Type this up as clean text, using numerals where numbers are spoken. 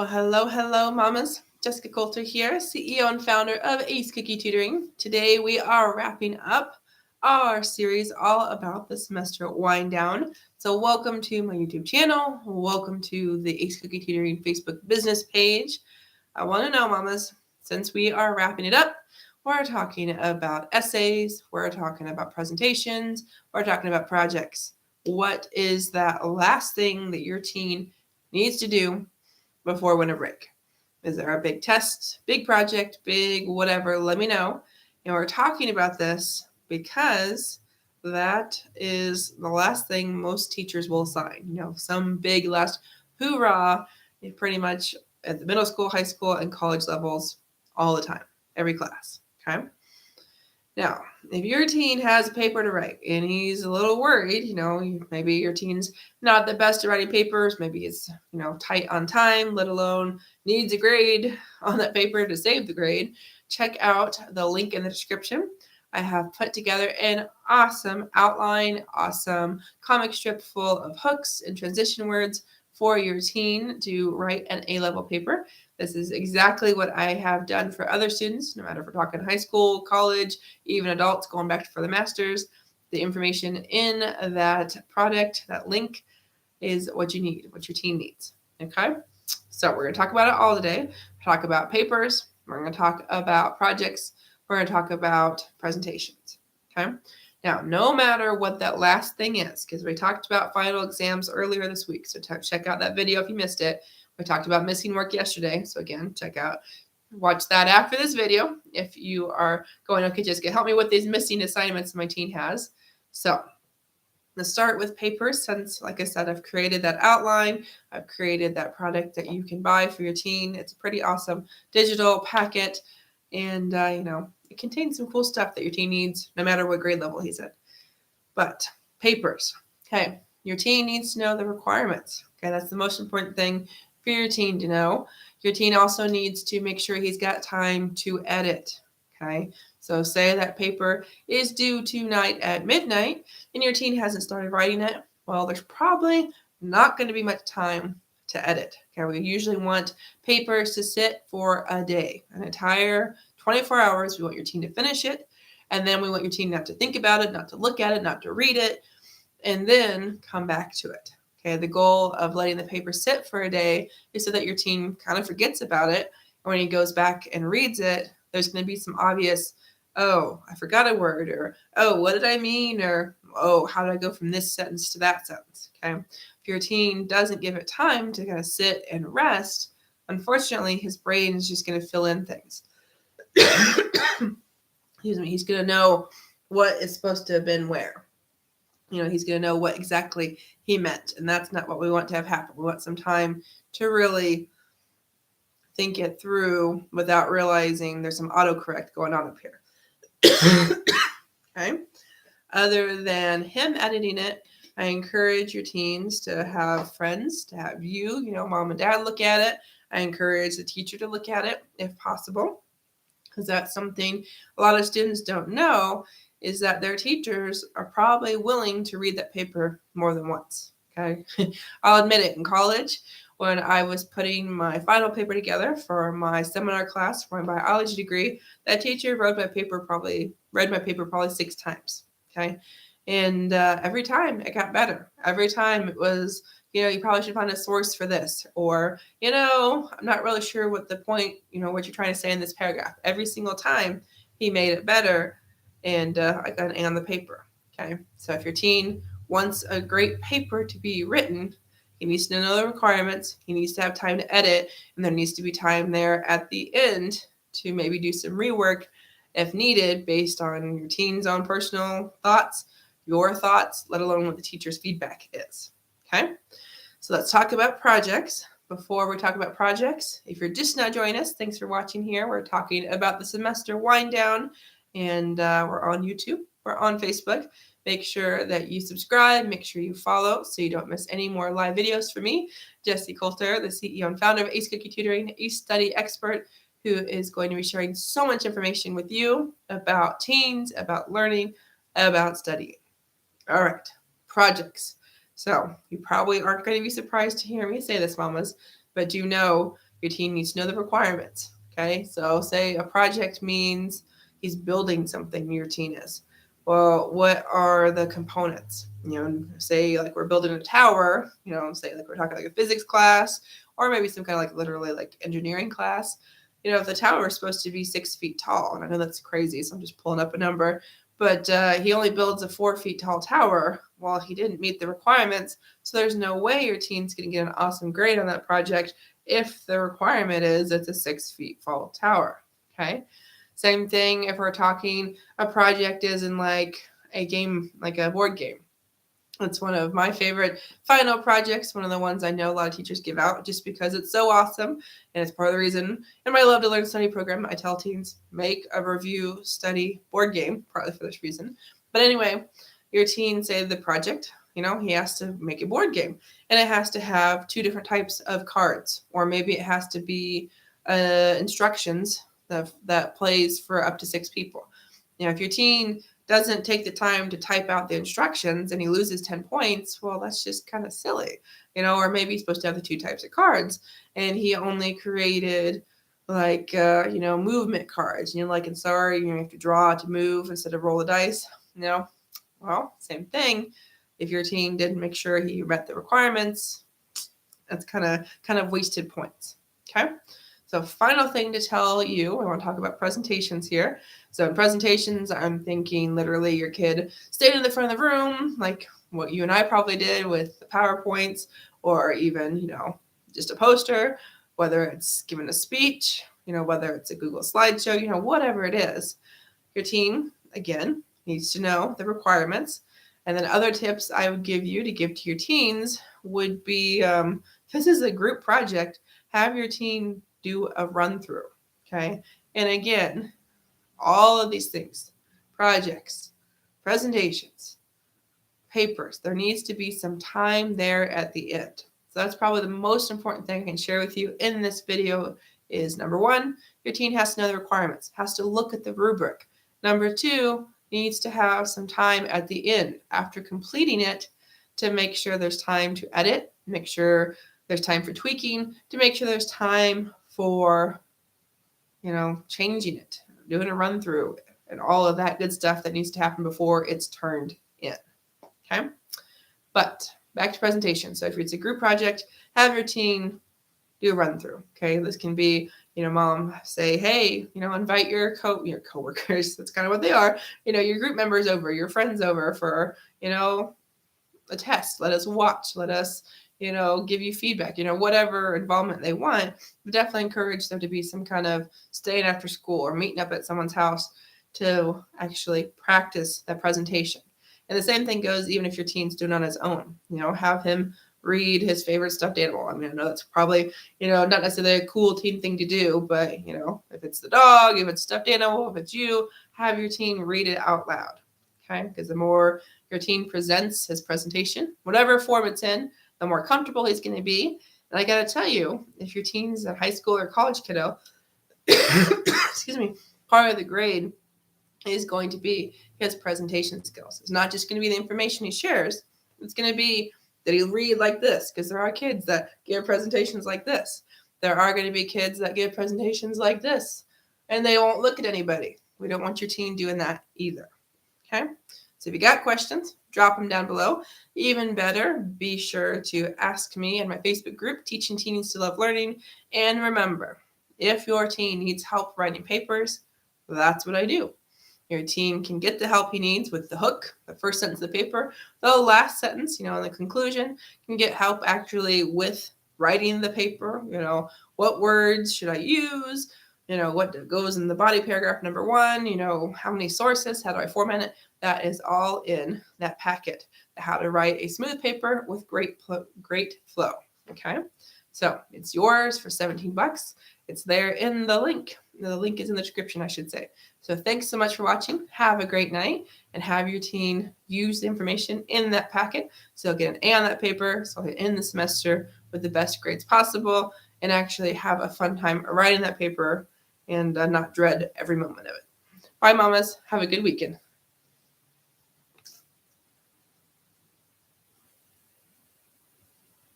Well, hello, mamas. Jessica Coulter here, CEO and founder of Ace Cookie Tutoring. Today we are wrapping up our series all about the semester wind down. So welcome to my YouTube channel. Welcome to the Ace Cookie Tutoring Facebook business page. I want to know, mamas, since we are wrapping it up, we're talking about essays, we're talking about presentations, we're talking about projects. What is that last thing that your teen needs to do before winter break? Is there a big test, big project, big whatever? Let me know. And we're talking about this because that is the last thing most teachers will assign. Some big last hoorah, pretty much at the middle school, high school, and college levels all the time, every class. Okay. Now, if your teen has a paper to write and he's a little worried, maybe your teen's not the best at writing papers, maybe it's, tight on time, let alone needs a grade on that paper to save the grade, check out the link in the description. I have put together an awesome outline, awesome comic strip full of hooks and transition words for your teen to write an A-level paper. This is exactly what I have done for other students, no matter if we're talking high school, college, even adults going back for the master's. The information in that product, that link, is what you need, what your teen needs. Okay? So we're going to talk about it all today. We'll talk about papers. We're going to talk about projects. We're going to talk about presentations. Okay? Now, no matter what that last thing is, because we talked about final exams earlier this week, so check out that video if you missed it. We talked about missing work yesterday, so again, watch that after this video if you are going, okay, Jessica, help me with these missing assignments my teen has. So let's start with papers, since, like I said, I've created that outline. I've created that product that you can buy for your teen. It's a pretty awesome digital packet, and it contains some cool stuff that your teen needs no matter what grade level he's at. But papers, okay, your teen needs to know the requirements. Okay, that's the most important thing for your teen to know. Your teen also needs to make sure he's got time to edit. Okay, so say that paper is due tonight at midnight and your teen hasn't started writing it. Well, there's probably not going to be much time to edit. Okay, we usually want papers to sit for a day, an entire 24 hours. We want your teen to finish it, and then we want your teen not to think about it, not to look at it, not to read it, and then come back to it. Okay, the goal of letting the paper sit for a day is so that your teen kind of forgets about it. And when he goes back and reads it, there's going to be some obvious, oh, I forgot a word, or, oh, what did I mean? Or, oh, how did I go from this sentence to that sentence? Okay. If your teen doesn't give it time to kind of sit and rest, unfortunately, his brain is just going to fill in things. Excuse me. He's going to know what is supposed to have been where. He's going to know what exactly he meant. And that's not what we want to have happen. We want some time to really think it through without realizing there's some autocorrect going on up here. Okay. Other than him editing it, I encourage your teens to have friends, to have you, mom and dad look at it. I encourage the teacher to look at it if possible, because that's something a lot of students don't know, is that their teachers are probably willing to read that paper more than once. Okay. I'll admit it, in college, when I was putting my final paper together for my seminar class for my biology degree, that teacher read my paper probably 6 times. Okay. And every time it got better. Every time it was, you probably should find a source for this, or, I'm not really sure what the point, what you're trying to say in this paragraph. Every single time he made it better, and I got an A on the paper. Okay. So if your teen wants a great paper to be written, he needs to know the requirements. He needs to have time to edit, and there needs to be time there at the end to maybe do some rework if needed, based on your teen's own personal thoughts, your thoughts, let alone what the teacher's feedback is. Okay. So let's talk about projects. Before we talk about projects, if you're just now joining us, thanks for watching here. We're talking about the semester wind down, and we're on YouTube. We're on Facebook. Make sure that you subscribe. Make sure you follow so you don't miss any more live videos from me, Jessie Coulter, the CEO and founder of Ace Cookie Tutoring, a study expert who is going to be sharing so much information with you about teens, about learning, about studying. All right, projects. So you probably aren't going to be surprised to hear me say this, mamas, but do know Your teen needs to know the requirements. Okay, so say a project means he's building something, your teen is. Well, what are the components? Say like we're building a tower, say like we're talking like a physics class or maybe some kind of like literally like engineering class. If the tower is supposed to be 6 feet tall, and I know that's crazy, so I'm just pulling up a number, but he only builds a 4 feet tall tower. Well, he didn't meet the requirements, so there's no way your teen's going to get an awesome grade on that project if the requirement is it's a 6 feet tall tower. Okay. Same thing if we're talking a project is in like a game, like a board game. It's one of my favorite final projects, one of the ones I know a lot of teachers give out just because it's so awesome. And it's part of the reason in my Love to Learn study program, I tell teens make a review study board game, partly for this reason. But anyway, your teen say the project, he has to make a board game and it has to have 2 different types of cards, or maybe it has to be instructions that plays for up to 6 people. If your teen doesn't take the time to type out the instructions and he loses 10 points, well, that's just kind of silly, or maybe he's supposed to have the 2 types of cards and he only created like, movement cards, like in Sorry, you have to draw to move instead of roll the dice, well, same thing. If your teen didn't make sure he met the requirements, that's kind of wasted points. Okay. So final thing to tell you, I want to talk about presentations here. So in presentations, I'm thinking literally your kid stayed in the front of the room, like what you and I probably did with the PowerPoints, or even, just a poster, whether it's given a speech, whether it's a Google slideshow, whatever it is. Your teen, again, needs to know the requirements. And then other tips I would give you to give to your teens would be, if this is a group project, have your teen do a run through. Okay. And again, all of these things, projects, presentations, papers, there needs to be some time there at the end. So that's probably the most important thing I can share with you in this video is number 1, your teen has to know the requirements, has to look at the rubric. Number 2, needs to have some time at the end after completing it to make sure there's time to edit, make sure there's time for tweaking, to make sure there's time for, changing it, doing a run through, and all of that good stuff that needs to happen before it's turned in. Okay. But back to presentation. So if it's a group project, have your teen do a run through. Okay. This can be, mom say, hey, invite your coworkers. That's kind of what they are. Your group members over, your friends over for, a test. Let us watch. Let us, give you feedback, whatever involvement they want. But definitely encourage them to be some kind of staying after school or meeting up at someone's house to actually practice that presentation. And the same thing goes even if your teen's doing it on his own. Have him read his favorite stuffed animal. I mean, I know that's probably, not necessarily a cool teen thing to do, but, if it's the dog, if it's stuffed animal, if it's you, have your teen read it out loud. Okay? Because the more your teen presents his presentation, whatever form it's in, the more comfortable he's going to be. And I got to tell you, if your teen's a high school or college kiddo, excuse me, part of the grade is going to be his presentation skills. It's not just going to be the information he shares. It's going to be that he'll read like this, because there are kids that give presentations like this. There are going to be kids that give presentations like this, and they won't look at anybody. We don't want your teen doing that either. Okay? So if you got questions, drop them down below. Even better, be sure to ask me in my Facebook group, Teaching Teens to Love Learning. And remember, if your teen needs help writing papers, that's what I do. Your teen can get the help he needs with the hook, the first sentence of the paper. The last sentence, in the conclusion, can get help actually with writing the paper. What words should I use? What goes in the body paragraph number 1? How many sources? How do I format it? That is all in that packet. How to write a smooth paper with great flow. Okay. So it's yours for $17. It's there in the link. The link is in the description, I should say. So thanks so much for watching. Have a great night and have your teen use the information in that packet. So they'll get an A on that paper. So they'll end the semester with the best grades possible and actually have a fun time writing that paper and not dread every moment of it. Bye, mamas. Have a good weekend.